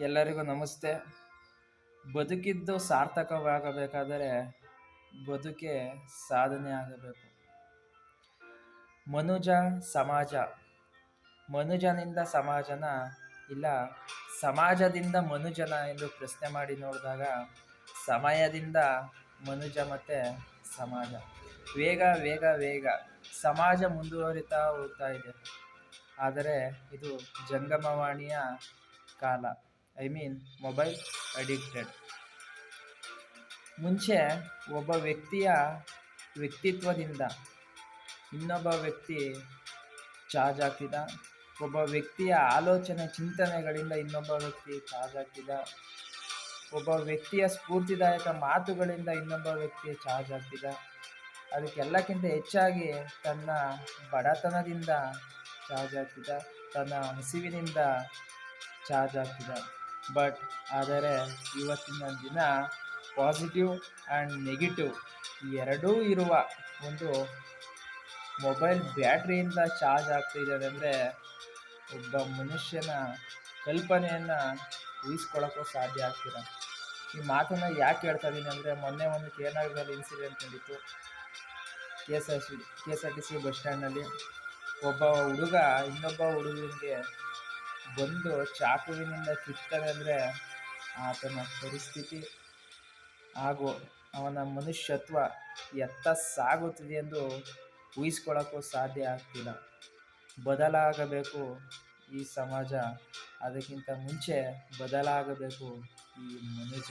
ಎಲ್ಲರಿಗೂ ನಮಸ್ತೆ. ಬದುಕಿದ್ದು ಸಾರ್ಥಕವಾಗಬೇಕಾದರೆ ಬದುಕೆ ಸಾಧನೆ ಆಗಬೇಕು. ಮನುಜ ಸಮಾಜ, ಮನುಜನಿಂದ ಸಮಾಜನ ಇಲ್ಲ ಸಮಾಜದಿಂದ ಮನುಜನ ಎಂದು ಪ್ರಶ್ನೆ ಮಾಡಿ ನೋಡಿದಾಗ ಸಮಯದಿಂದ ಮನುಜ ಮತ್ತು ಸಮಾಜ ವೇಗ ವೇಗ ವೇಗ ಸಮಾಜ ಮುಂದುವರಿತಾ ಹೋಗ್ತಾ ಇದೆ. ಆದರೆ ಇದು ಜಂಗಮವಾಣಿಯ ಕಾಲ. Mobile addicted. ಮುಂಚೆ ಒಬ್ಬ ವ್ಯಕ್ತಿಯ ವ್ಯಕ್ತಿತ್ವದಿಂದ ಇನ್ನೊಬ್ಬ ವ್ಯಕ್ತಿ ಚಾರ್ಜ್ ಆಗ್ತಿದ್ದ. ಒಬ್ಬ ವ್ಯಕ್ತಿಯ ಆಲೋಚನೆ ಚಿಂತನೆಗಳಿಂದ ಇನ್ನೊಬ್ಬ ವ್ಯಕ್ತಿ ಚಾರ್ಜ್ ಆಗ್ತಿದ್ದ. ಒಬ್ಬ ವ್ಯಕ್ತಿಯ ಸ್ಫೂರ್ತಿದಾಯಕ ಮಾತುಗಳಿಂದ ಇನ್ನೊಬ್ಬ ವ್ಯಕ್ತಿ ಚಾರ್ಜ್ ಆಗ್ತಿದ್ದ. ಅದಕ್ಕೆಲ್ಲಕ್ಕಿಂತ ಹೆಚ್ಚಾಗಿ ತನ್ನ ಬಡತನದಿಂದ ಚಾರ್ಜ್ ಆಗ್ತಿದ್ದ, ತನ್ನ ಹಸಿವಿನಿಂದ ಚಾರ್ಜ್ ಆಗ್ತಿದ್ದ. ಆದರೆ ಇವತ್ತಿನ ದಿನ ಪಾಸಿಟಿವ್ ಆ್ಯಂಡ್ ನೆಗೆಟಿವ್ ಎರಡೂ ಇರುವ ಒಂದು ಮೊಬೈಲ್ ಬ್ಯಾಟ್ರಿಯಿಂದ ಚಾರ್ಜ್ ಆಗ್ತಿದ್ದಾರೆ ಅಂದರೆ ಒಬ್ಬ ಮನುಷ್ಯನ ಕಲ್ಪನೆಯನ್ನು ಊಹಿಸ್ಕೊಳ್ಳೋಕ್ಕೂ ಸಾಧ್ಯ ಆಗ್ತಿಲ್ಲ. ಈ ಮಾತನ್ನು ಯಾಕೆ ಹೇಳ್ತಾ ಇದ್ದೀನಿ ಅಂದರೆ, ಮೊನ್ನೆ ಒಂದು ಕೇರಳದಲ್ಲಿ ಇನ್ಸಿಡೆಂಟ್ ನಡೀತು. KSRTC ಬಸ್ ಸ್ಟ್ಯಾಂಡ್ನಲ್ಲಿ ಒಬ್ಬ ಹುಡುಗ ಇನ್ನೊಬ್ಬ ಹುಡುಗನಿಗೆ ಬಂದು ಚಾಕುವಿನಿಂದ ಕಿತ್ತಾನೆ ಅಂದರೆ ಆತನ ಪರಿಸ್ಥಿತಿ ಹಾಗೂ ಅವನ ಮನುಷ್ಯತ್ವ ಎತ್ತ ಸಾಗುತ್ತಿದೆ ಎಂದು ಊಹಿಸ್ಕೊಳ್ಳೋಕ್ಕೂ ಸಾಧ್ಯ ಆಗ್ತಿಲ್ಲ. ಬದಲಾಗಬೇಕು ಈ ಸಮಾಜ, ಅದಕ್ಕಿಂತ ಮುಂಚೆ ಬದಲಾಗಬೇಕು ಈ ಮನುಜ.